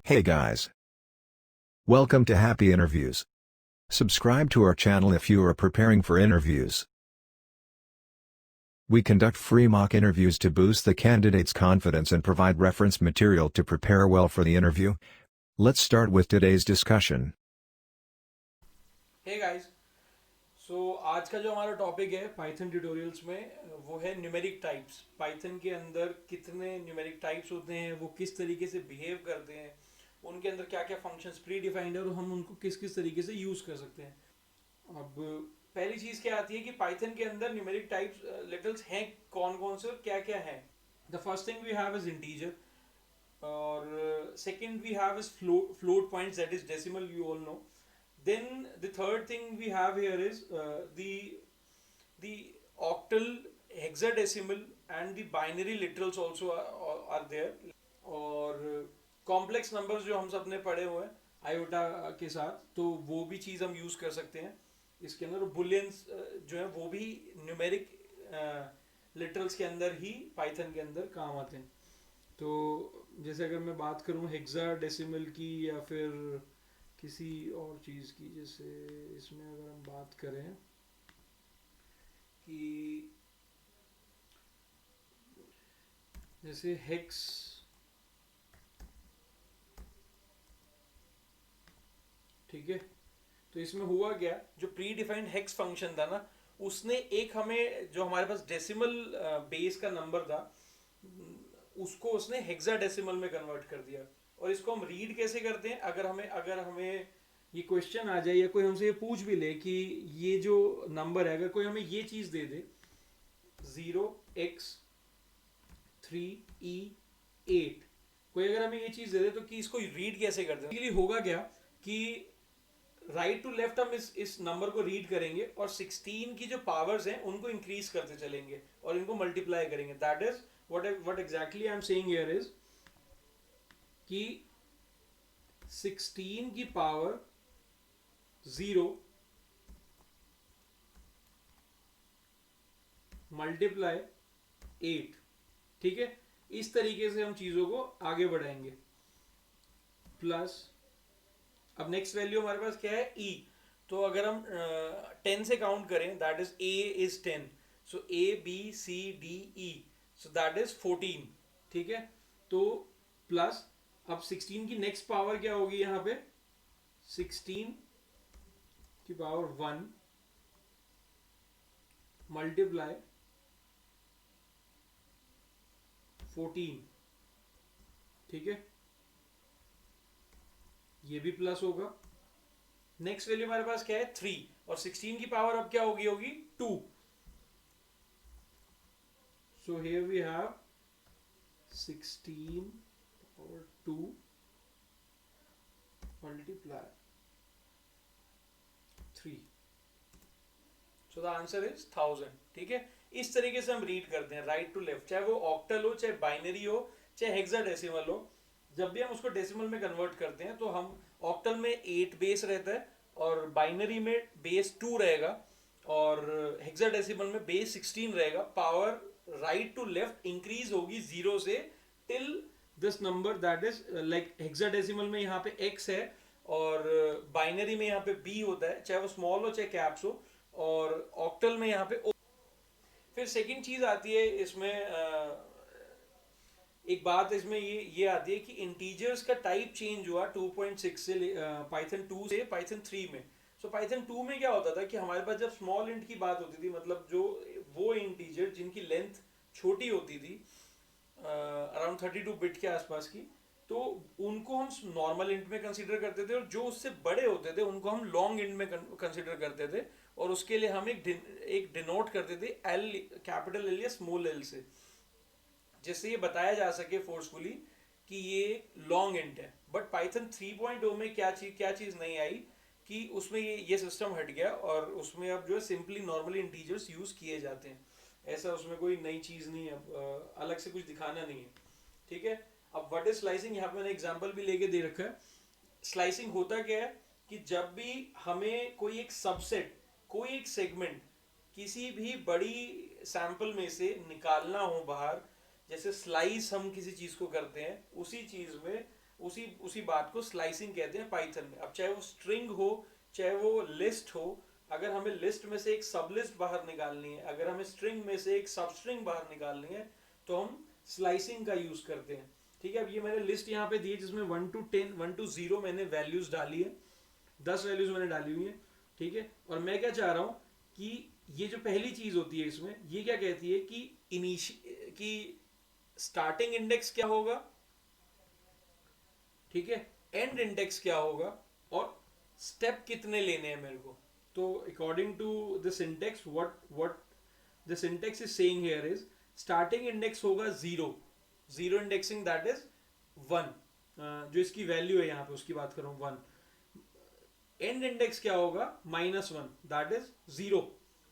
Hey guys. Welcome to Happy Interviews. Subscribe to our channel if you are preparing for interviews. We conduct free mock interviews to boost the candidate's confidence and provide reference material to prepare well for the interview. Let's start with today's discussion. Hey guys आज का जो हमारा topic है Python tutorials में वो है numeric types. Python के अंदर कितने न्यूमेरिक टाइप्स होते हैं, वो किस तरीके से बिहेव करते हैं, उनके अंदर क्या क्या फंक्शंस प्री डिफाइंड है और हम उनको किस किस तरीके से यूज़ कर सकते हैं। अब पहली चीज़ क्या आती है कि पाइथन के अंदर न्यूमेरिक टाइप्स लिटल्स हैं कौन कौन से और क्या क्या है। The first thing we have is integer, और second we have is float points, that is decimal, you all know. Then the third thing we have here is the octal, hexadecimal and the binary literals also are there. और complex numbers जो हम सब ने पढ़े हुए हैं iota के साथ, तो वो भी चीज़ हम यूज़ कर सकते हैं इसके अंदर। बुलियंस जो है वो भी न्यूमेरिक लिटरल्स के अंदर ही पाइथन के अंदर काम आते हैं। तो जैसे अगर मैं बात करूँ हेक्साडेसिमल की या फिर किसी और चीज़ की, जैसे इसमें अगर हम बात करें कि जैसे हेक्स, ठीक है, तो इसमें हुआ क्या, जो प्री डिफाइंड हेक्स फंक्शन था ना, उसने एक हमें जो हमारे पास डेसिमल बेस का नंबर था उसको उसने हेक्साडेसिमल में कन्वर्ट कर दिया। और इसको हम रीड कैसे करते हैं, अगर हमें ये क्वेश्चन आ जाए या कोई हमसे ये पूछ भी ले कि ये जो नंबर है, अगर कोई हमें ये चीज दे दे 0x3e8, कोई अगर हमें ये चीज दे दे तो कि इसको रीड कैसे करते हैं, होगा क्या कि राइट टू लेफ्ट हम इस नंबर को रीड करेंगे और 16 की जो पावर्स हैं उनको इंक्रीज करते चलेंगे और इनको मल्टीप्लाई करेंगे। That is what exactly I am saying here is कि 16 की पावर 0 मल्टीप्लाई 8, ठीक है। इस तरीके से हम चीजों को आगे बढ़ाएंगे। प्लस अब नेक्स्ट वैल्यू हमारे पास क्या है, ई। तो अगर हम 10 से काउंट करें, that is A is 10, so A B C D E, so that is 14, ठीक है। तो प्लस अब 16 की नेक्स्ट पावर क्या होगी यहाँ पे, 16 की पावर 1 मल्टीप्लाई 14, ठीक है, ये भी प्लस होगा। नेक्स्ट वैल्यू हमारे पास क्या है, 3, और 16 की पावर अब क्या होगी 2। So here we have 16 power 2 multiply 3, so the answer is 1000, ठीक है। इस तरीके से हम रीड करते हैं राइट टू लेफ्ट, चाहे वो ऑक्टल हो, चाहे बाइनरी हो, चाहे हेक्साडेसिमल हो। जब भी हम उसको डेसिमल में कन्वर्ट करते हैं तो हम ऑक्टल में 8 बेस रहता है और बाइनरी में बेस 2 रहेगा और हेक्साडेसिमल में बेस 16 रहेगा। Power right to left increase होगी 0 से till this number, that is like hexadecimal में यहाँ पे x है और बाइनरी में यहाँ पे b होता है, चाहे वो स्मॉल हो चाहे कैप्स हो, और ऑक्टल में यहाँ पे o। फिर सेकंड चीज आती है इसमें, एक बात इसमें ये आती है कि इंटीजर्स का टाइप चेंज हुआ 2.6 से पाइथन 2 से पाइथन 3 में। सो पाइथन 2 में क्या होता था कि हमारे पास जब स्मॉल इंट की बात होती थी, मतलब जो वो इंटीजर जिनकी लेंथ छोटी होती थी, अराउंड 32 बिट के आसपास की, तो उनको हम नॉर्मल इंट में कंसीडर करते थे, और जो उससे बड़े होते थे उनको हम लॉन्ग इंट में कंसीडर करते थे। और उसके लिए हम एक डिनोट करते थे एल, कैपिटल एल या स्मॉल एल से, जिससे ये बताया जा सके फोर्सफुली कि ये लॉन्ग इंट है। बट पाइथन 3.0 में क्या चीज नहीं आई कि उसमें ये सिस्टम हट गया और उसमें अब जो है सिंपली नॉर्मली इंटीजर्स यूज किए जाते हैं। ऐसा उसमें कोई नई चीज नहीं है, अलग से कुछ दिखाना नहीं है, ठीक है। अब व्हाट इज स्लाइसिंग, यहाँ पे मैंने एग्जांपल भी लेके दे रखा है। स्लाइसिंग होता क्या है कि जब भी हमें कोई एक सबसेट, कोई एक सेगमेंट किसी भी बड़ी सैंपल में से निकालना हो बाहर, जैसे स्लाइस हम किसी चीज को करते हैं, उसी चीज में उसी उसी बात को स्लाइसिंग कहते हैं पाइथन में। अब चाहे वो स्ट्रिंग हो, चाहे वो लिस्ट हो, अगर हमें लिस्ट में से एक सब लिस्ट बाहर निकालनी है, अगर हमें स्ट्रिंग में से एक सब स्ट्रिंग बाहर निकालनी है, तो हम स्लाइसिंग का यूज करते हैं। ठीक है, अब ये मैंने लिस्ट यहाँ पे दी है जिसमें 1 to 10, 1 to 0 मैंने वैल्यूज डाली है, 10 वैल्यूज मैंने डाली हुई है। ठीक है, और मैं क्या चाह रहा हूँ कि ये जो पहली चीज होती है इसमें, ये क्या कहती है कि कि स्टार्टिंग इंडेक्स क्या होगा, ठीक है, एंड इंडेक्स क्या होगा, और स्टेप कितने लेने हैं मेरे को। तो according to the syntax, what the syntax is saying here is, starting index होगा 0, जीरो इंडेक्सिंग दैट इज 1, जो इसकी वैल्यू है यहाँ पे उसकी बात कर रहा हूँ 1। एंड इंडेक्स क्या होगा, -1 दैट इज 0,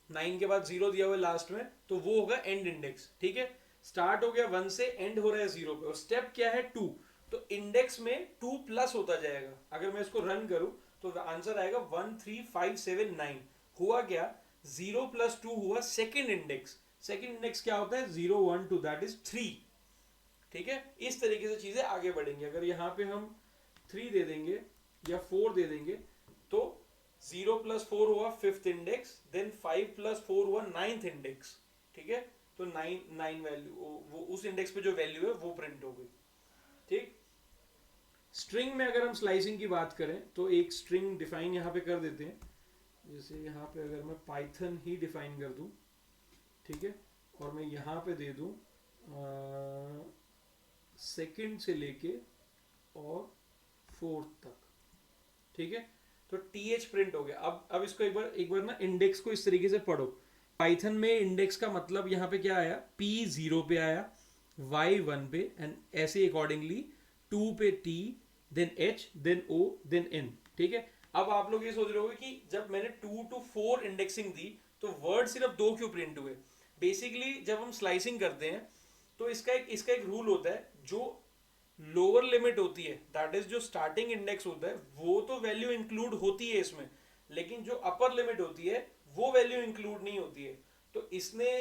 9 के बाद 0 दिया हुआ है लास्ट में, तो वो होगा एंड इंडेक्स। ठीक है, स्टार्ट हो गया 1 से, एंड हो रहा है 0 पे, और स्टेप क्या है 2, तो इंडेक्स में 2 प्लस होता जाएगा। अगर मैं इसको रन करूं तो आंसर आएगा 1 3 5 7 9। हुआ क्या, 0 + 2 हुआ सेकेंड इंडेक्स। सेकेंड इंडेक्स क्या होता है, 0 1 2 दैट इज 3। ठीक है, इस तरीके से चीजें आगे बढ़ेंगी। अगर यहाँ पे हम 3 दे देंगे या 4 दे देंगे, तो 0 + 4 हुआ फिफ्थ इंडेक्स, देन 5 + 4 हुआ नाइन्थ इंडेक्स। ठीक है, तो 9 वैल्यू, वो उस इंडेक्स पे जो वैल्यू है वो प्रिंट हो गई। ठीक, स्ट्रिंग में अगर हम स्लाइसिंग की बात करें तो एक स्ट्रिंग डिफाइन यहाँ पे कर देते हैं। जैसे यहाँ पे अगर मैं पाइथन ही डिफाइन कर दूं, ठीक है, और मैं यहाँ पे दे दूं सेकंड से लेके और फोर्थ तक। ठीक है, तो टीएच प्रिंट हो गया। अब इसको एक बार ना इंडेक्स को इस तरीके से पढ़ो। पाइथन में इंडेक्स का मतलब यहाँ पे क्या आया, p 0 पे आया, y 1 पे, एंड ऐसे अकॉर्डिंगली 2 पे t, then h, then o, then n। ठीक है, अब आप लोग ये सोच रहे होगे कि जब मैंने 2 to 4 इंडेक्सिंग दी तो वर्ड सिर्फ 2 क्यों प्रिंट हुए। बेसिकली जब हम स्लाइसिंग करते हैं तो इसका एक रूल होता है, जो लोअर लिमिट होती है दैट इज जो स्टार्टिंग इंडेक्स होता है वो तो वैल्यू इंक्लूड होती है इसमें, लेकिन जो अपर लिमिट होती है वो वैल्यू इंक्लूड नहीं होती है। तो इसने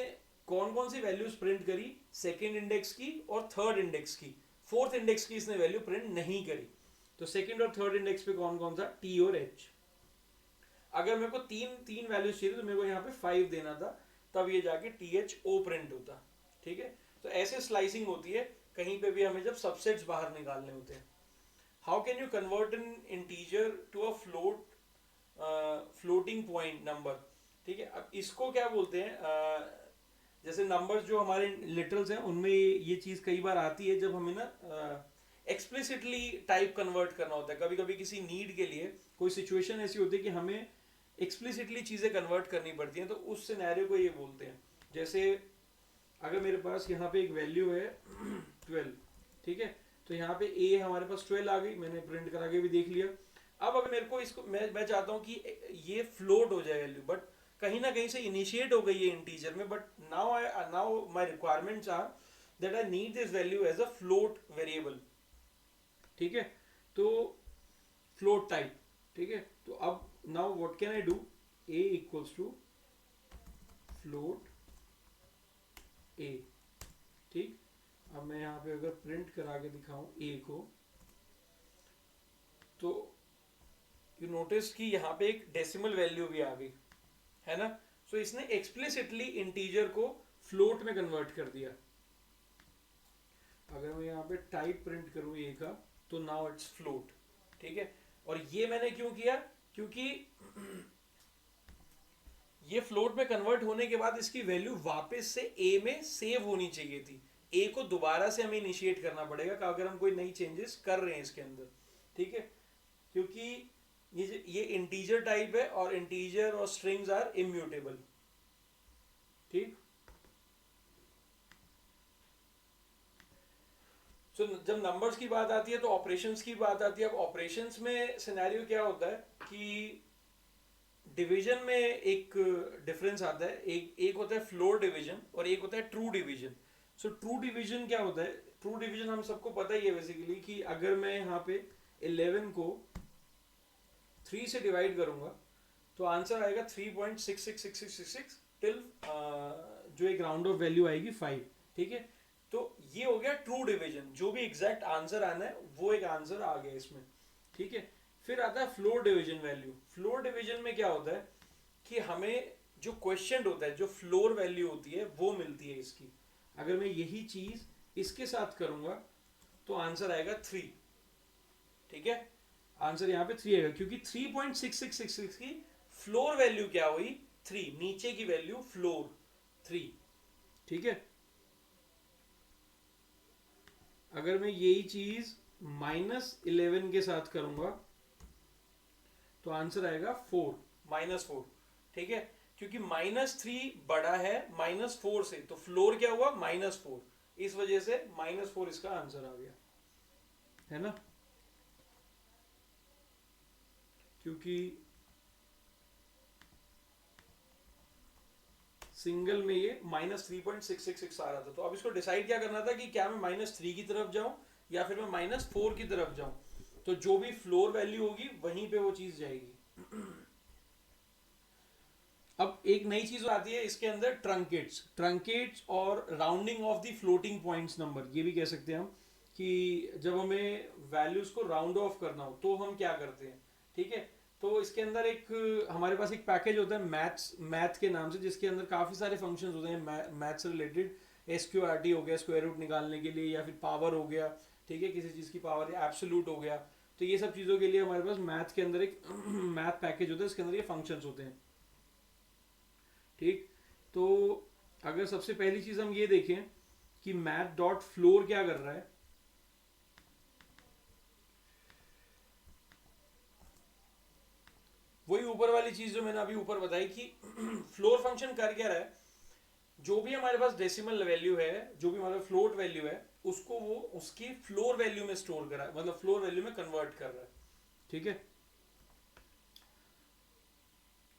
कौन कौन सी वैल्यूज प्रिंट करी, सेकेंड इंडेक्स की और थर्ड इंडेक्स की, फोर्थ इंडेक्स की इसने वैल्यू प्रिंट नहीं करी। तो सेकेंड और थर्ड इंडेक्स पे कौन कौन था, टी और एच। अगर मेरे को तीन वैल्यूज चाहिए तो मेरे को यहाँ पे 5 देना था, तब ये जाके टी एच ओ प्रिंट होता। ठीक है, तो ऐसे स्लाइसिंग होती है कहीं पे भी हमें जब सबसेट्स बाहर निकालने होते हैं। How can you convert an integer to a floating point number. ठीक है, अब इसको क्या बोलते हैं, जैसे नंबर्स जो हमारे लिटरल्स हैं उनमें ये चीज़ कई बार आती है जब हमें ना एक्सप्लिसिटली टाइप कन्वर्ट करना होता है। कभी कभी किसी नीड के लिए कोई सिचुएशन ऐसी होती है कि हमें एक्सप्लिसिटली चीज़ें कन्वर्ट करनी पड़ती हैं, तो उस सिनेरियो को ये बोलते हैं। जैसे अगर मेरे पास यहाँ पे एक वैल्यू है 12, ठीक है, तो यहाँ पे a हमारे पास 12 आ गई, मैंने प्रिंट करा के भी देख लिया। अब अगर मेरे को इसको मैं चाहता हूँ कि ये फ्लोट हो जाए वैल्यू, बट कहीं ना कहीं से इनिशिएट हो गई है इंटीजर में, but now my requirements are that I need this value as a float variable. ठीक है, तो फ्लोट टाइप। ठीक है, तो अब now what can I do, a equals to float a। ठीक, अब मैं यहाँ पे अगर प्रिंट करा के दिखाऊं a को, तो यू नोटिस कि यहाँ पे एक डेसिमल वैल्यू भी आ गई है ना। सो इसने एक्सप्लिसिटली इंटीजर को फ्लोट में कन्वर्ट कर दिया। अगर मैं यहाँ पे टाइप प्रिंट करूँ a का, तो नाउ इट्स फ्लोट। ठीक है, और ये मैंने क्यों किया, क्योंकि ये फ्लोट में कन्वर्ट होने के बाद इसकी वैल्यू वापस से a में सेव होनी चाहिए थी। a को दोबारा से हमें इनिशिएट करना पड़ेगा अगर हम कोई नई चेंजेस कर रहे हैं इसके अंदर। ठीक है, क्योंकि ये इंटीजर टाइप है और इंटीजर और स्ट्रिंग्स आर इम्यूटेबल। ठीक, सो जब नंबर्स की बात आती है तो ऑपरेशंस की बात आती है। अब ऑपरेशंस में सिनेरियो क्या होता है कि डिवीजन में एक डिफरेंस आता है, एक होता है फ्लोर डिवीजन और एक होता है true division. So true division क्या होता है, ट्रू डिवीजन हम सबको पता ही है बेसिकली कि अगर मैं यहाँ पे 11 को 3 से डिवाइड करूंगा तो आंसर आएगा 3.666666 टिल जो एक राउंड ऑफ वैल्यू आएगी 5। ठीक है, तो ये हो गया ट्रू डिवीजन, जो भी एग्जैक्ट आंसर आना है वो एक आंसर आ गया इसमें, ठीक है। फिर आता है floor division value. Floor division में क्या होता है कि हमें जो क्वेश्चन होता है, जो फ्लोर वैल्यू होती है वो मिलती है इसकी। अगर मैं यही चीज इसके साथ करूंगा तो आंसर आएगा 3, ठीक है। आंसर यहाँ पे 3 आएगा क्योंकि 3.6666 की फ्लोर वैल्यू क्या हुई, 3, नीचे की वैल्यू फ्लोर 3, ठीक है। अगर मैं यही चीज -11 के साथ करूंगा तो आंसर आएगा 4, -4, ठीक है। क्योंकि -3 बड़ा है -4 से, तो फ्लोर क्या हुआ -4, इस वजह से -4 इसका आंसर आ गया, है ना। क्योंकि सिंगल में ये -3.666 आ रहा था, तो अब इसको डिसाइड क्या करना था कि क्या मैं -3 की तरफ जाऊं या फिर मैं -4 की तरफ जाऊं। तो जो भी फ्लोर वैल्यू होगी वहीं पे वो चीज जाएगी। अब एक नई चीज आती है इसके अंदर, ट्रंकेट्स। ट्रंकेट्स और rounding off the floating points number, ये भी कह सकते हैं हम, कि जब हमें वैल्यूज को राउंड ऑफ करना हो तो हम क्या करते हैं, ठीक है। तो इसके अंदर एक हमारे पास एक पैकेज होता है मैथ के नाम से, जिसके अंदर काफ़ी सारे फंक्शंस होते हैं मैथ से रिलेटेड। SQRT हो गया स्क्वायर रूट निकालने के लिए, या फिर पावर हो गया, ठीक है, किसी चीज़ की पावर, या एब्सोल्यूट हो गया। तो ये सब चीज़ों के लिए हमारे पास मैथ के अंदर एक मैथ पैकेज होता है, इसके अंदर ये फंक्शंस होते हैं, ठीक। तो अगर सबसे पहली चीज़ हम ये देखें कि मैथ डॉट फ्लोर क्या कर रहा है, वही ऊपर वाली चीज जो मैंने अभी ऊपर बताई कि फ्लोर फंक्शन कर क्या रहा है, जो भी हमारे पास डेसिमल वैल्यू है, जो भी हमारा फ्लोट वैल्यू है, उसको वो उसकी फ्लोर वैल्यू में स्टोर कर रहा है, मतलब फ्लोर वैल्यू में कन्वर्ट कर रहा है, ठीक है।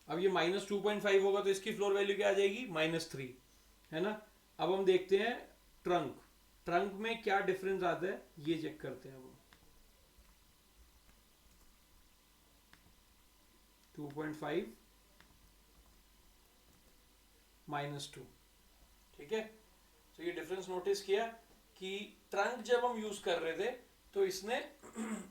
अब ये -2.5 होगा तो इसकी फ्लोर वैल्यू क्या आ जाएगी, -3, है ना। अब हम देखते हैं ट्रंक, ट्रंक में क्या डिफरेंस आता है ये चेक करते हैं। अब 2.5 -2, ठीक है। तो ये डिफरेंस नोटिस किया कि ट्रंक जब हम यूज कर रहे थे तो इसने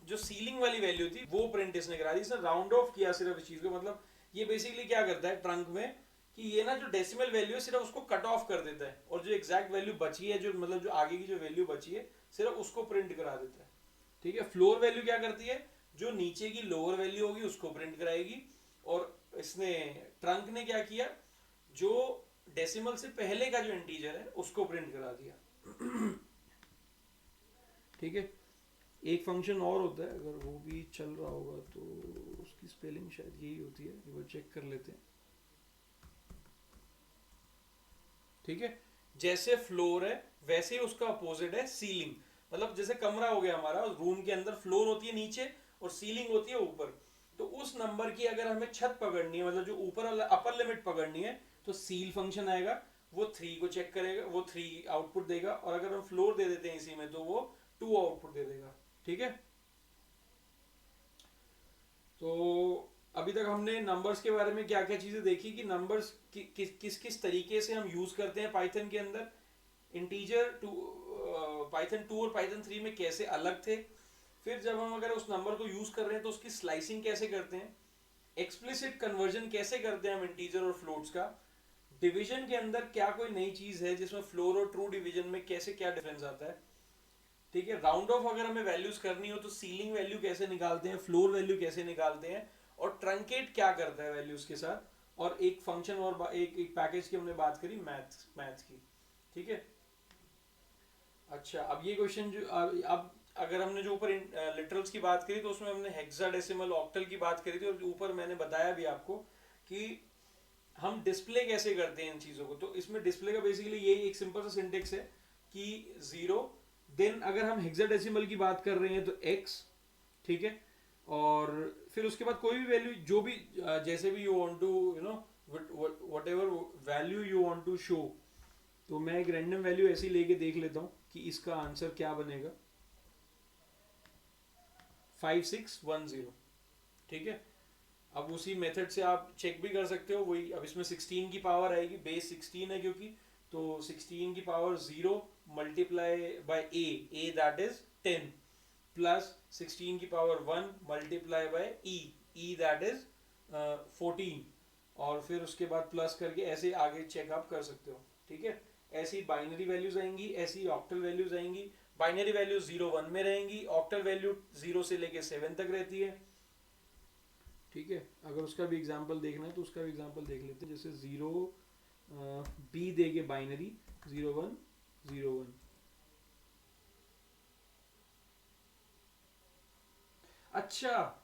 जो सीलिंग वाली वैल्यू थी वो प्रिंट इसने करा दी, इसने राउंड ऑफ किया सिर्फ इस चीज को। मतलब ये बेसिकली क्या करता है ट्रंक में कि ये ना जो डेसिमल वैल्यू है सिर्फ उसको कट ऑफ कर देता है, और जो एग्जैक्ट वैल्यू बची है, जो मतलब जो आगे की जो वैल्यू बची है, सिर्फ उसको प्रिंट करा देता है, ठीक है। फ्लोर वैल्यू क्या करती है, जो नीचे की लोअर वैल्यू होगी उसको प्रिंट कराएगी। और इसने ट्रंक ने क्या किया, जो डेसिमल से पहले का जो इंटीजर है उसको प्रिंट करा दिया, ठीक है। एक फंक्शन और होता है, अगर वो भी चल रहा होगा तो उसकी स्पेलिंग शायद यही होती है, एक बार चेक कर लेते हैं, ठीक है। जैसे फ्लोर है वैसे ही उसका अपोजिट है सीलिंग। मतलब जैसे कमरा हो गया हमारा, रूम के अंदर फ्लोर होती है नीचे और सीलिंग होती है ऊपर। तो उस नंबर की अगर हमें छत पकड़नी है, मतलब जो ऊपर वाला अपर लिमिट पकड़नी है, तो सील फंक्शन आएगा, वो 3 को चेक करेगा, वो 3 आउटपुट देगा। और अगर हम फ्लोर दे देते हैं इसी में तो वो 2 आउटपुट दे देगा, ठीक है। तो अभी तक हमने नंबर्स के बारे में क्या क्या चीजें देखी कि नंबर्स किस किस तरीके से हम यूज करते हैं पाइथन के अंदर। इंटीजर टू पाइथन 2 और पाइथन 3 में कैसे अलग थे। फिर जब हम अगर उस नंबर को यूज कर रहे हैं तो उसकी स्लाइसिंग कैसे करते हैं। एक्सप्लिसिट कन्वर्जन कैसे करते हैं हम इंटीजर और फ्लोट्स का। डिवीजन के अंदर क्या कोई नई चीज है जिसमें फ्लोर और ट्रू डिवीजन में कैसे क्या डिफरेंस आता है, ठीक है। राउंड ऑफ अगर हमें वैल्यूज करनी हो तो सीलिंग वैल्यू कैसे निकालते हैं, फ्लोर वैल्यू कैसे निकालते हैं, और ट्रंकेट क्या करता है वैल्यूज के साथ। और एक फंक्शन और एक पैकेज की हमने बात करी मैथ की, ठीक है। अच्छा, अब ये क्वेश्चन जो अब अगर हमने जो ऊपर लिटरल्स की बात करी तो उसमें हमने हेक्साडेसिमल ऑक्टल की बात करी थी, और ऊपर मैंने बताया भी आपको कि हम डिस्प्ले कैसे करते हैं इन चीज़ों को। तो इसमें डिस्प्ले का बेसिकली यही एक सिंपल सा सिंटेक्स है कि 0, देन अगर हम हेक्साडेसिमल की बात कर रहे हैं तो x, ठीक है। और फिर उसके बाद कोई भी वैल्यू जो भी जैसे भी you want to you know whatever value you want to show. तो मैं एक रैंडम वैल्यू ऐसी लेके देख लेता हूँ कि इसका आंसर क्या बनेगा, 5610, ठीक है। अब उसी मेथड से आप चेक भी कर सकते हो वही। अब इसमें 16 की पावर आएगी, बेस 16 है क्योंकि, तो 16 की power 0 multiply by A that is 10 plus 16 की power 1 multiply by E that is 14 और फिर उसके बाद प्लस करके ऐसे आगे चेकअप कर सकते हो। ठीक है, ऐसी बाइनरी वैल्यूज आएंगी, ऐसी ऑक्टल वैल्यूज आएंगी। बाइनरी वैल्यू 0 1 में रहेंगी, ऑक्टल वैल्यू 0 से लेके 7 तक रहती है। ठीक है, अगर उसका भी एग्जांपल देखना है तो उसका भी एग्जांपल देख लेते हैं। जैसे 0 बी देंगे बाइनरी 0 1 0 1। अच्छा,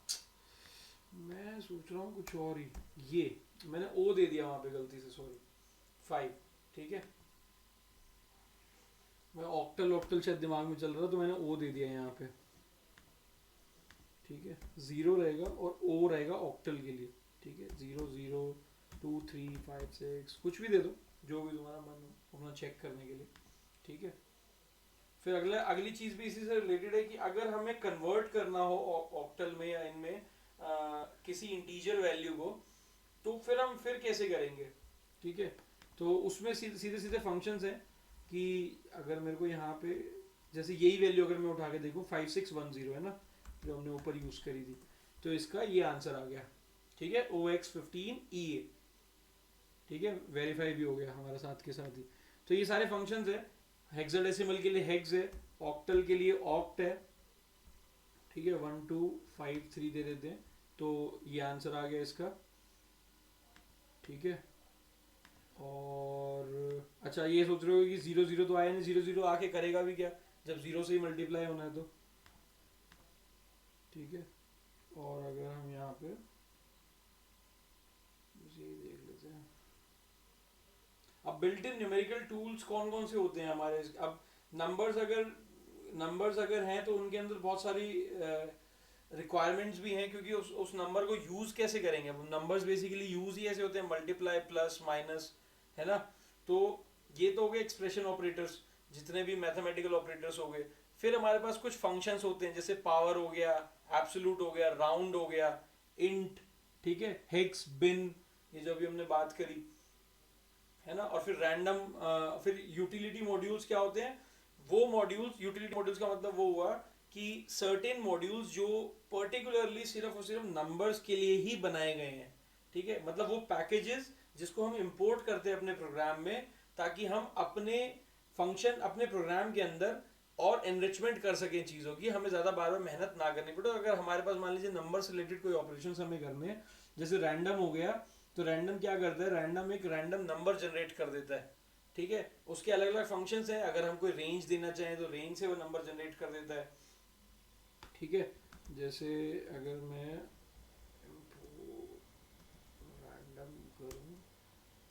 मैं सोच रहा हूँ कुछ और ही, ये मैंने ओ दे दिया वहां पे गलती से, सॉरी 5। ठीक है, मैं ऑक्टल ऑक्टल शायद दिमाग में चल रहा तो मैंने ओ दे दिया यहाँ पे। ठीक है, 0 रहेगा और ओ रहेगा ऑक्टल के लिए। ठीक है, 0 0 2 3 5 6 कुछ भी दे दो, जो भी तुम्हारा मन हो अपना चेक करने के लिए। ठीक है, फिर अगली चीज भी इसी से रिलेटेड है कि अगर हमें कन्वर्ट करना हो ऑक्टल में या इनमें किसी इंटीजर वैल्यू को, तो फिर कैसे करेंगे। ठीक है, तो उसमें सीधे सीधे फंक्शंस हैं कि अगर मेरे को यहाँ पे जैसे यही वैल्यू अगर मैं उठा के देखूँ 5610 है ना, जो हमने ऊपर यूज करी थी, तो इसका ये आंसर आ गया। ठीक है, OX15EA। ठीक है, वेरीफाई भी हो गया हमारा साथ के साथ ही। तो ये सारे फंक्शंस है। हेक्साडेसिमल के लिए हेक्स है, ऑक्टल के लिए ऑक्ट है। ठीक है, 1 2 5 3 दे देते हैं तो ये आंसर आ गया इसका। ठीक है, और अच्छा ये सोच रहे हो कि 0 0 तो आया नहीं, 0 0 आके करेगा भी क्या जब 0 से ही मल्टीप्लाई होना है तो। ठीक है, और अगर हम यहाँ पे ये देख लेते हैं, अब बिल्ट इन न्यूमेरिकल टूल्स कौन कौन से होते हैं हमारे। अब नंबर्स अगर हैं तो उनके अंदर बहुत सारी रिक्वायरमेंट्स भी हैं, क्योंकि उस नंबर को यूज कैसे करेंगे। अब नंबर्स बेसिकली यूज ही ऐसे होते हैं, मल्टीप्लाई प्लस माइनस, है ना। तो ये तो हो गए एक्सप्रेशन ऑपरेटर्स, जितने भी मैथमेटिकल ऑपरेटर्स हो गए। फिर हमारे पास कुछ फंक्शंस होते हैं, जैसे पावर हो गया, एब्सोल्यूट हो गया, राउंड हो गया, इंट, ठीक है, हेक्स, बिन, ये जो भी हमने बात करी, है ना। और फिर रैंडम, फिर यूटिलिटी मॉड्यूल्स क्या होते हैं, वो मॉड्यूल्स, यूटिलिटी मॉड्यूल्स का मतलब वो हुआ कि सर्टेन मॉड्यूल्स जो पर्टिकुलरली सिर्फ और सिर्फ नंबर्स के लिए ही बनाए गए हैं। ठीक है, मतलब वो पैकेजेस जिसको हम इंपोर्ट करते हैं अपने प्रोग्राम में, ताकि हम अपने फंक्शन, अपने प्रोग्राम के अंदर और एनरिचमेंट कर सकें चीज़ों की, हमें ज़्यादा बार बार मेहनत ना करनी पड़े। अगर हमारे पास मान लीजिए नंबर से रिलेटेड कोई ऑपरेशन हमें करने हैं, जैसे रैंडम हो गया, तो रैंडम क्या करता है, रैंडम एक रैंडम नंबर जनरेट कर देता है। ठीक है, उसके अलग अलग फंक्शंस हैं, अगर हम कोई रेंज देना चाहें तो रेंज से वो नंबर जनरेट कर देता है। ठीक है, जैसे अगर मैं रैंडम करूं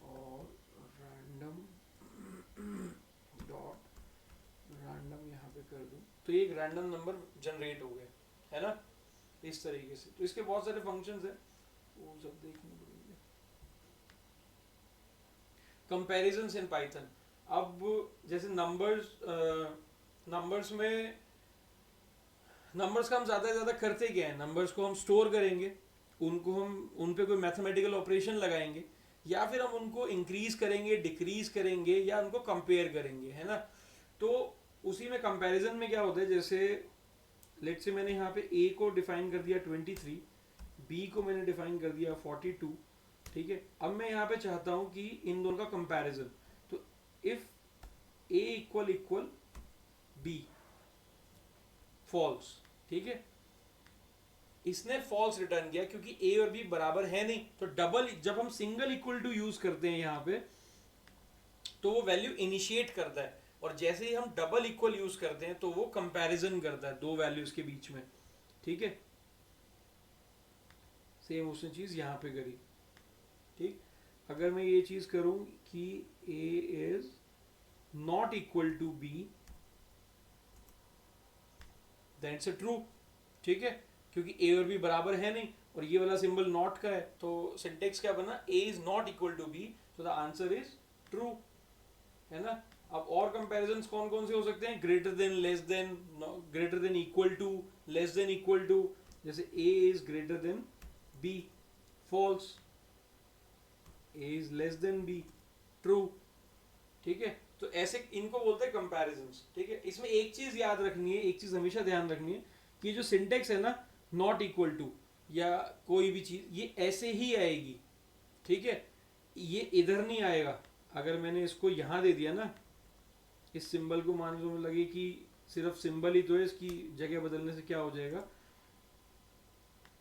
और रैंडम डॉट रैंडम यहाँ पे कर दूं, तो ये एक रैंडम नंबर जनरेट हो गया, है ना, इस तरीके से। तो इसके बहुत सारे फंक्शंस हैं, वो सब देखने पड़ेंगे। कंपैरिजंस इन पाइथन, अब जैसे नंबर्स में, नंबर्स का हम ज़्यादा से ज़्यादा करते क्या है, नंबर्स को हम स्टोर करेंगे, उनको हम उन पे कोई मैथमेटिकल ऑपरेशन लगाएंगे, या फिर हम उनको इंक्रीज करेंगे, डिक्रीज करेंगे, या उनको कंपेयर करेंगे, है ना। तो उसी में कंपैरिजन में क्या होता है, जैसे लेट्स से मैंने यहाँ पे ए को डिफाइन कर दिया 23, बी को मैंने डिफाइन कर दिया 42। ठीक है, अब मैं यहाँ पे चाहता हूँ कि इन दोनों का कंपैरिजन, तो if A equal equal B, false. ठीक है, इसने फॉल्स रिटर्न किया क्योंकि ए और बी बराबर है नहीं। तो डबल, जब हम सिंगल इक्वल टू यूज करते हैं यहाँ पे, तो वो वैल्यू इनिशिएट करता है, और जैसे ही हम डबल इक्वल यूज करते हैं तो वो कंपैरिजन करता है दो वैल्यूज के बीच में। ठीक है, सेम उसने चीज यहाँ पे करी। ठीक, अगर मैं ये चीज करूं कि A is not equal to B, then it's true. ठीक है, क्योंकि ए और बी बराबर है नहीं, और ये वाला सिंबल नॉट का है, तो सिंटेक्स क्या बना, A is not equal to B, तो द आंसर इज ट्रू, है ना। अब और कंपैरिजंस कौन कौन से हो सकते हैं, greater than, less than, greater than equal to, less than equal to. जैसे A is greater than B, false, A is less than B, true. ठीक है, तो ऐसे इनको बोलते हैं कंपैरिजंस, ठीक है। इसमें एक चीज याद रखनी है, एक चीज हमेशा ध्यान रखनी है कि जो सिंटेक्स है ना, नॉट इक्वल टू या कोई भी चीज, ये ऐसे ही आएगी, ठीक है, ये इधर नहीं आएगा। अगर मैंने इसको यहां दे दिया ना, इस सिंबल को मान लो लगे कि सिर्फ सिंबल ही तो है, इसकी जगह बदलने से क्या हो जाएगा,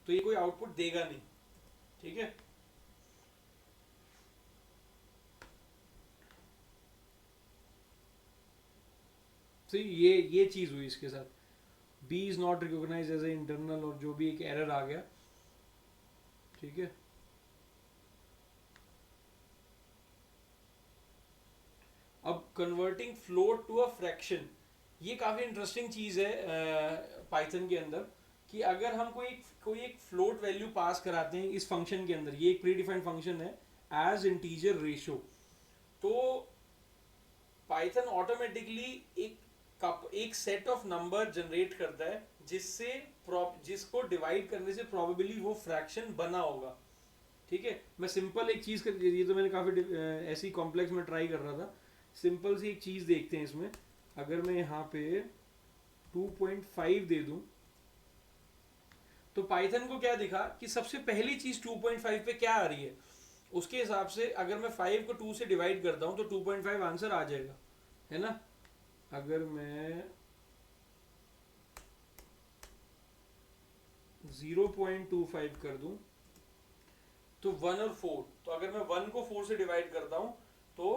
तो ये कोई आउटपुट देगा नहीं, ठीक है। तो ये चीज हुई इसके साथ, B is not recognise as a internal, और जो भी एक एरर आ गया, ठीक है। अब converting float to a fraction, ये काफी इंटरेस्टिंग चीज है पाइथन के अंदर, कि अगर हम कोई एक फ्लोट वैल्यू पास कराते हैं इस फंक्शन के अंदर, ये एक प्री डिफाइंड फंक्शन है एज इंटीजर रेशो, तो पाइथन ऑटोमेटिकली एक सेट ऑफ नंबर जनरेट करता है जिसको डिवाइड करने से प्रोबेबली वो फ्रैक्शन बना होगा, ठीक है। मैं सिंपल एक चीज कर, ये तो मैंने काफी ऐसी कॉम्प्लेक्स में ट्राई कर रहा था, सिंपल सी एक चीज देखते हैं इसमें। अगर मैं यहाँ पे 2.5 दे दूं, तो पाइथन को क्या दिखा कि सबसे पहली चीज 2.5 पे क्या आ रही है, उसके हिसाब से अगर मैं 5 को 2 से डिवाइड करता हूं तो 2.5 आंसर आ जाएगा, है ना। अगर मैं 0.25 कर दूं तो 1 और 4, तो अगर मैं 1 को 4 से डिवाइड करता हूं तो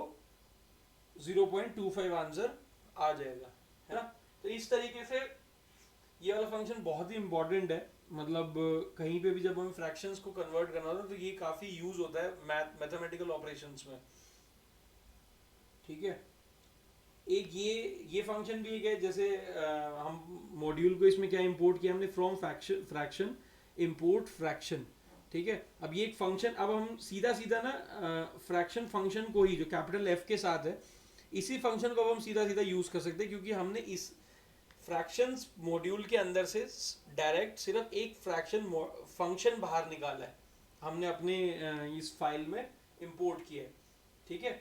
0.25 आंसर आ जाएगा, है ना। तो इस तरीके से ये वाला फंक्शन बहुत ही इंपॉर्टेंट है, मतलब कहीं पे भी जब हमें फ्रैक्शंस को कन्वर्ट करना होता है तो ये काफी यूज होता है मैथमेटिकल ऑपरेशंस में, ठीक है। एक ये फंक्शन भी एक है, जैसे हम मॉड्यूल को इसमें क्या इंपोर्ट किया हमने, फ्रॉम फ्रैक्शन इंपोर्ट फ्रैक्शन, ठीक है। अब ये एक फंक्शन, अब हम सीधा सीधा ना फ्रैक्शन फंक्शन को ही जो कैपिटल एफ के साथ है, इसी फंक्शन को अब हम सीधा सीधा यूज कर सकते हैं, क्योंकि हमने इस फ्रैक्शंस मॉड्यूल के अंदर से डायरेक्ट सिर्फ एक फ्रैक्शन फंक्शन बाहर निकाला है, हमने अपने इस फाइल में इंपोर्ट किया है, ठीक है।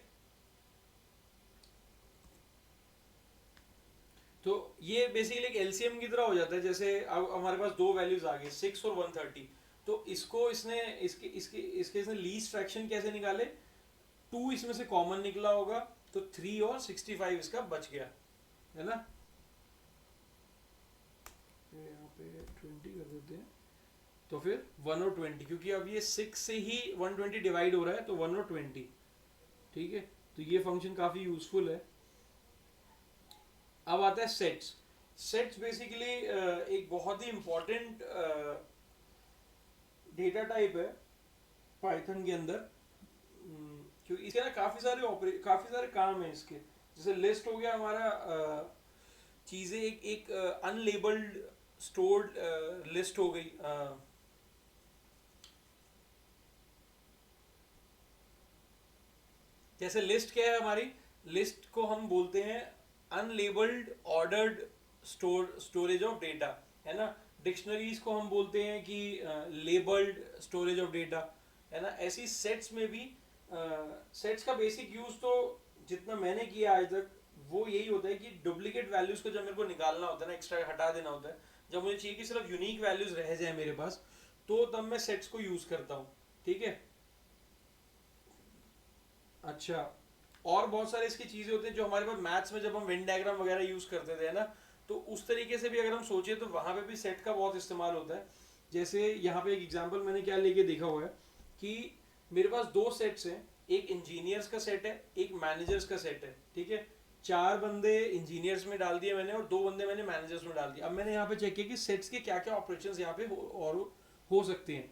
तो ये बेसिकली एक एलसीएम की तरह हो जाता है, जैसे अब हमारे पास दो वैल्यूज आ गई 6 और 130, तो इसको इसने इसके लीस्ट फ्रैक्शन कैसे निकाले, 2 इसमें से कॉमन निकला होगा, तो 3 और 65 इसका बच गया, है ना। यहाँ पे 20 कर देते हैं, तो फिर 1 और 20, क्योंकि अब ये 6 से ही 120 डिवाइड हो रहा है, तो 1 और 20, ठीक है। तो ये फंक्शन काफी यूजफुल है। अब आता है सेट्स। सेट्स बेसिकली एक बहुत ही इंपॉर्टेंट डेटा टाइप है पाइथन के अंदर, क्योंकि इसके ना काफी सारे काम है इसके। जैसे लिस्ट हो गया हमारा, चीजें एक अनलेबल्ड स्टोर्ड लिस्ट हो गई, जैसे लिस्ट क्या है हमारी, लिस्ट को हम बोलते हैं unlabelled ordered storage of data, है ना। डिक्शनरीज को हम बोलते हैं कि लेबल्ड स्टोरेज ऑफ डेटा, है ना। ऐसी सेट्स में भी सेट्स का बेसिक यूज तो जितना मैंने किया आज तक वो यही होता है कि डुप्लीकेट वैल्यूज को जब मेरे को निकालना होता है ना, एक्स्ट्रा हटा देना होता है, जब मुझे चाहिए कि सिर्फ यूनिक वैल्यूज रह जाए मेरे पास, तो तब मैं सेट्स को यूज करता हूँ, ठीक है। अच्छा, और बहुत सारे इसकी चीजें होती हैं जो हमारे पास मैथ्स में जब हम वेन डायग्राम वगैरह यूज करते थे, है ना, तो उस तरीके से भी अगर हम सोचे तो वहां पे भी सेट का बहुत इस्तेमाल होता है। जैसे यहाँ पे एक एग्जांपल मैंने क्या लेके देखा हुआ है कि मेरे पास दो सेट्स हैं, एक इंजीनियर्स का सेट है, एक मैनेजर्स का सेट है, ठीक है। 4 बंदे इंजीनियर्स में डाल दिए मैंने और 2 बंदे मैंने मैनेजर्स में डाल दिए। अब मैंने यहाँ पे चेक किया कि सेट्स के क्या क्या ऑपरेशंस यहाँ पे हो सकते हैं।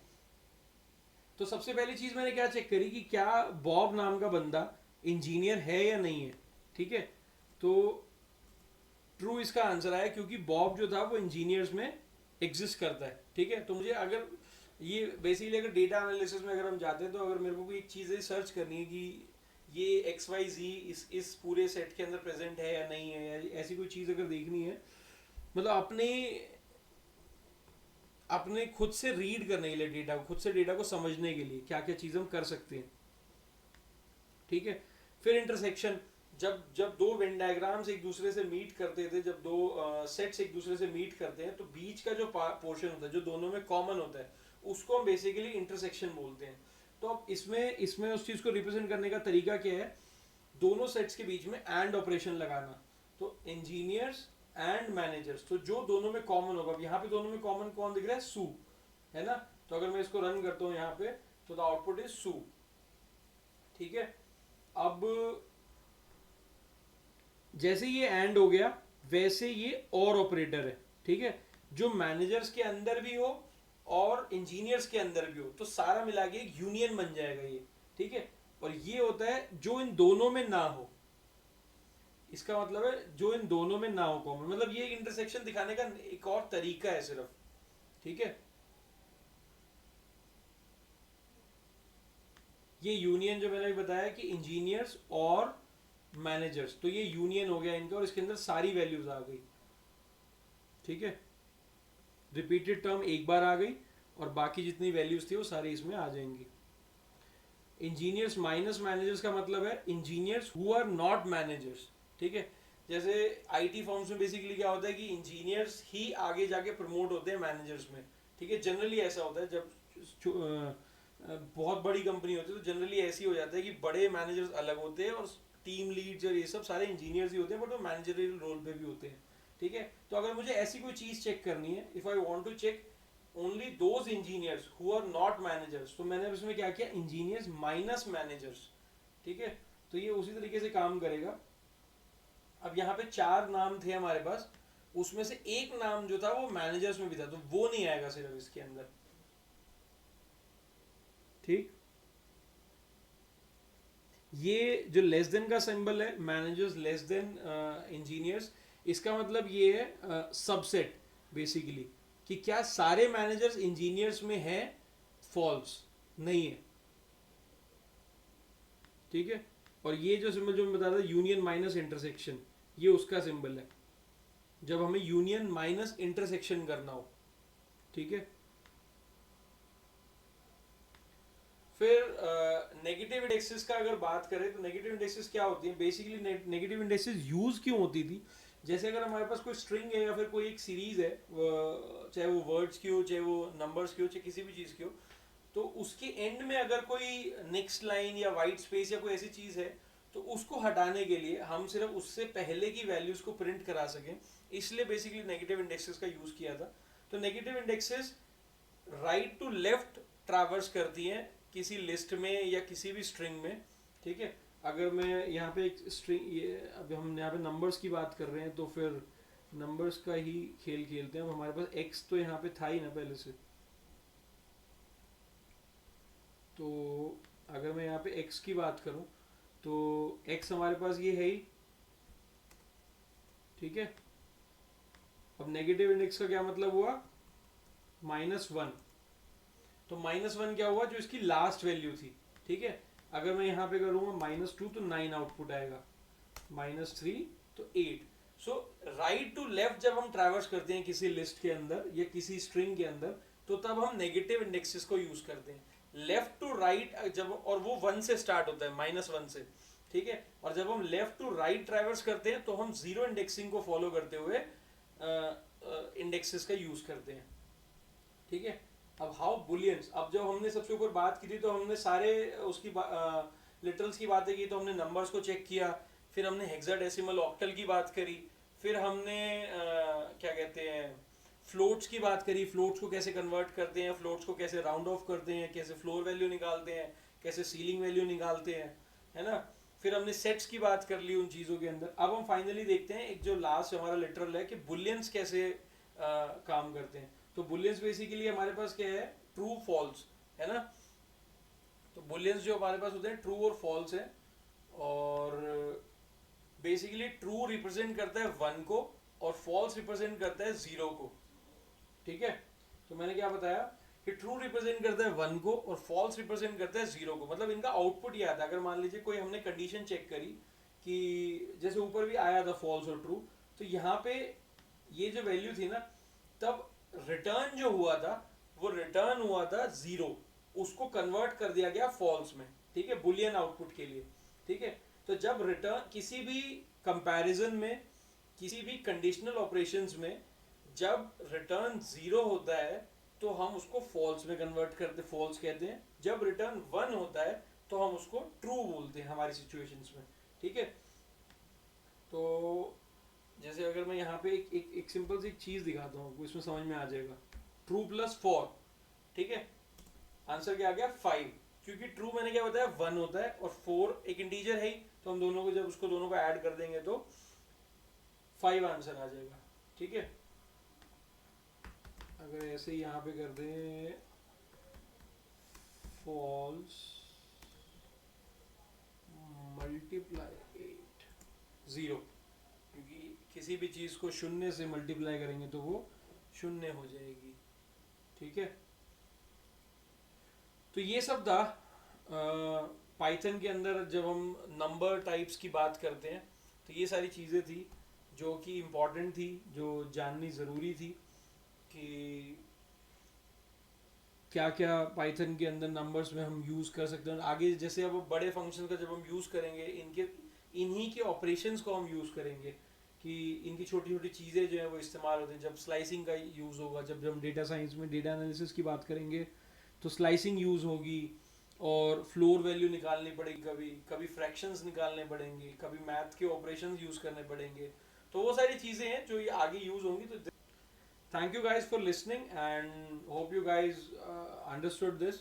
तो सबसे पहली चीज मैंने क्या चेक करी कि क्या बॉब नाम का बंदा इंजीनियर है या नहीं है, ठीक है। तो ट्रू इसका आंसर आया, क्योंकि बॉब जो था वो इंजीनियर्स में एग्जिस्ट करता है, ठीक है। तो मुझे अगर ये बेसिकली अगर डेटा एनालिसिस में अगर हम जाते हैं, तो अगर मेरे को कोई एक चीज़ सर्च करनी है कि ये XYZ इस पूरे सेट के अंदर प्रेजेंट है या नहीं है, या ऐसी कोई चीज़ अगर देखनी है, मतलब अपने खुद से रीड करने के लिए डेटा को, खुद से डेटा को समझने के लिए क्या क्या चीज़ हम कर सकते हैं, ठीक है। फिर इंटरसेक्शन, जब जब दो वेन डायग्राम्स एक दूसरे से मीट करते थे, जब दो सेट्स एक दूसरे से मीट करते हैं, तो बीच का जो पोर्शन होता है जो दोनों में कॉमन होता है, उसको हम बेसिकली इंटरसेक्शन बोलते हैं। तो अब इसमें इसमें उस चीज को रिप्रेजेंट करने का तरीका क्या है, दोनों सेट्स के बीच में एंड ऑपरेशन लगाना। तो इंजीनियर्स एंड मैनेजर्स, तो जो दोनों में कॉमन होगा, अब यहाँ पे दोनों में कॉमन कौन दिख रहा है, सू, है ना। तो अगर मैं इसको रन करता हूँ यहाँ पे, तो द आउटपुट इज सू, ठीक है। अब जैसे ये एंड हो गया, वैसे ये और ऑपरेटर है, ठीक है, जो मैनेजर्स के अंदर भी हो और इंजीनियर्स के अंदर भी हो, तो सारा मिला के एक यूनियन बन जाएगा ये, ठीक है। और ये होता है जो इन दोनों में ना हो, इसका मतलब है जो इन दोनों में ना हो कॉमन, मतलब ये इंटरसेक्शन दिखाने का एक और तरीका है सिर्फ, ठीक है। ये यूनियन जो मैंने बताया कि इंजीनियर्स और मैनेजर्स, तो ये यूनियन हो गया इनका, और इसके अंदर सारी वैल्यूज आ गई, ठीक है। रिपीटेड टर्म एक बार आ गई और बाकी जितनी वैल्यूज थी वो सारी इसमें आ जाएंगी। इंजीनियर्स माइनस मैनेजर्स का मतलब है engineers who are not managers, ठीक है। जैसे आईटी फॉर्म्स में बेसिकली क्या होता है कि इंजीनियर्स ही आगे जाके प्रमोट होते हैं मैनेजर्स में, ठीक है। जनरली ऐसा होता है, जब बहुत बड़ी कंपनी होती है तो जनरली ऐसी हो जाता है कि बड़े मैनेजर्स अलग होते हैं और टीम लीड्स और ये सब सारे इंजीनियर्स ही होते हैं, बट वो मैनेजरियल रोल पे भी होते हैं, ठीक है। तो अगर मुझे ऐसी कोई चीज चेक करनी है, if I want to check only those engineers who are not managers, तो मैंने इसमें क्या किया, इंजीनियर्स माइनस मैनेजर्स, ठीक है। तो ये उसी तरीके से काम करेगा। अब यहाँ पे 4 नाम थे हमारे पास, उसमें से एक नाम जो था वो मैनेजर्स में भी था, तो वो नहीं आएगा सिर्फ इसके अंदर, ठीक। ये जो लेस देन का सिंबल है, मैनेजर्स लेस देन इंजीनियर्स, इसका मतलब ये है सबसेट बेसिकली, कि क्या सारे मैनेजर्स इंजीनियर्स में हैं, फॉल्स नहीं है, ठीक है। और ये जो सिंबल जो मैं बता रहा था, यूनियन माइनस इंटरसेक्शन, ये उसका सिंबल है जब हमें यूनियन माइनस इंटरसेक्शन करना हो, ठीक है। फिर नेगेटिव इंडेक्सेस का अगर बात करें, तो नेगेटिव इंडेक्सेस क्या होती है, बेसिकली नेगेटिव इंडेक्सेस यूज क्यों होती थी, जैसे अगर हमारे पास कोई स्ट्रिंग है या फिर कोई एक सीरीज है, चाहे वो वर्ड्स की हो, चाहे वो नंबर्स की हो, चाहे किसी भी चीज की हो, तो उसके एंड में अगर कोई नेक्स्ट लाइन या वाइट स्पेस या कोई ऐसी चीज है, तो उसको हटाने के लिए हम सिर्फ उससे पहले की वैल्यूज को प्रिंट करा सकें, इसलिए बेसिकली नेगेटिव इंडेक्सेस का यूज किया था। तो negative indexes right to left traverse करती हैं किसी लिस्ट में या किसी भी स्ट्रिंग में, ठीक है। अगर मैं यहाँ पे एक स्ट्रिंग, ये अभी हम यहाँ पे नंबर्स की बात कर रहे हैं, तो फिर नंबर्स का ही खेल खेलते हैं। अब हमारे पास x तो यहाँ पे था ही ना पहले से, तो अगर मैं यहाँ पे x की बात करूँ, तो x हमारे पास ये है ही, ठीक है। अब नेगेटिव इंडेक्स का क्या मतलब हुआ, -1, तो -1 क्या हुआ, जो इसकी लास्ट वैल्यू थी, ठीक है। अगर मैं यहाँ पे करूँगा -2 तो 9 आउटपुट आएगा, -3 तो 8। सो राइट टू लेफ्ट जब हम ट्रैवर्स करते हैं किसी लिस्ट के अंदर या किसी स्ट्रिंग के अंदर, तो तब हम नेगेटिव इंडेक्सेस को यूज करते हैं। लेफ्ट टू राइट जब, और वो 1 से स्टार्ट होता है, -1 से, ठीक है। और जब हम लेफ्ट टू राइट ट्रैवर्स करते हैं, तो हम जीरो इंडेक्सिंग को फॉलो करते हुए इंडेक्सेस का यूज करते हैं, ठीक है। अब हाउ बुलियंस, अब जब हमने सबसे ऊपर बात की थी, तो हमने सारे उसकी लिटरल्स की बातें की, तो हमने नंबर्स को चेक किया, फिर हमने हेक्साडेसिमल ऑक्टल की बात करी, फिर हमने क्या कहते हैं, फ्लोट्स की बात करी, फ्लोट्स को कैसे कन्वर्ट करते हैं, फ्लोट्स को कैसे राउंड ऑफ करते हैं, कैसे फ्लोर वैल्यू निकालते हैं, कैसे सीलिंग वैल्यू निकालते हैं, है ना। फिर हमने सेट्स की बात कर ली उन चीज़ों के अंदर। अब हम फाइनली देखते हैं एक जो लास्ट हमारा लिटरल है कि बुलियंस कैसे काम करते हैं। तो बुलियंस बेसिकली हमारे पास क्या है, ट्रू फॉल्स, है ना। तो बुलियंस जो हमारे पास होते हैं ट्रू और फॉल्स है, और बेसिकली ट्रू रिप्रेजेंट करता है 1 को और फॉल्स रिप्रेजेंट करता है 0 को, ठीक है। तो मैंने क्या बताया कि ट्रू रिप्रेजेंट करता है 1 को और फॉल्स रिप्रेजेंट करता है 0 को, मतलब इनका आउटपुट ये आता है। अगर मान लीजिए कोई हमने कंडीशन चेक करी कि जैसे ऊपर भी आया था फॉल्स और ट्रू, तो यहाँ पे ये जो वैल्यू थी ना, तब रिटर्न जो हुआ था वो रिटर्न हुआ था 0, उसको कन्वर्ट कर दिया गया फॉल्स में, ठीक है, बुलियन आउटपुट के लिए, ठीक है। तो जब रिटर्न किसी भी कंपैरिजन में, किसी भी कंडीशनल ऑपरेशंस में जब रिटर्न जीरो होता है तो हम उसको फॉल्स में कन्वर्ट करते, फॉल्स कहते हैं। जब रिटर्न वन होता है तो हम उसको ट्रू बोलते हैं हमारी सिचुएशंस में, ठीक है। तो जैसे अगर मैं यहाँ पे एक सिंपल सी एक चीज दिखाता हूँ आपको, इसमें समझ में आ जाएगा। ट्रू प्लस फोर, ठीक है, आंसर क्या आ गया 5, क्योंकि ट्रू मैंने क्या बताया 1 होता है और 4 एक इंटीजर है ही, तो हम दोनों को जब उसको दोनों को ऐड कर देंगे तो 5 आंसर आ जाएगा, ठीक है। अगर ऐसे ही यहाँ पे कर दें फॉल्स मल्टीप्लाई 8 0, क्योंकि किसी भी चीज को शून्य से मल्टीप्लाई करेंगे तो वो शून्य हो जाएगी, ठीक है। तो ये सब था पाइथन के अंदर जब हम नंबर टाइप्स की बात करते हैं, तो ये सारी चीज़ें थी जो कि इम्पोर्टेंट थी, जो जाननी ज़रूरी थी कि क्या क्या पाइथन के अंदर नंबर्स में हम यूज़ कर सकते हैं। आगे जैसे अब बड़े फंक्शन का जब हम यूज़ करेंगे, इन्हीं के ऑपरेशंस को हम यूज़ करेंगे, कि इनकी छोटी छोटी चीज़ें जो हैं वो इस्तेमाल होती हैं। जब स्लाइसिंग का यूज़ होगा, जब हम डेटा साइंस में डेटा एनालिसिस की बात करेंगे तो स्लाइसिंग यूज़ होगी, और फ्लोर वैल्यू निकालनी पड़ेगी, कभी कभी फ्रैक्शंस निकालने पड़ेंगे, कभी मैथ के ऑपरेशंस यूज़ करने पड़ेंगे। तो वो सारी चीज़ें हैं जो ये आगे यूज़ होंगी। तो thank you guys for listening and hope you guys understood this.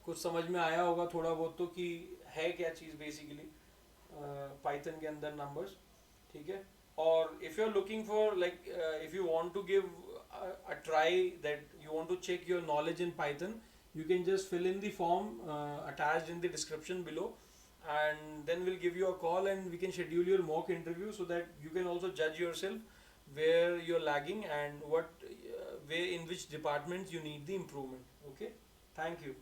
कुछ समझ में आया होगा थोड़ा बहुत तो, कि है क्या चीज़ बेसिकली पाइथन के अंदर नंबर्स, ठीक है। और if you are looking for like, if you want to give a try, that you want to check your knowledge in Python, you can just fill in the form attached in the description below, and then we'll give you a call and we can schedule your mock interview so that you can also judge yourself where you're lagging and what way in which departments you need the improvement. Okay, thank you.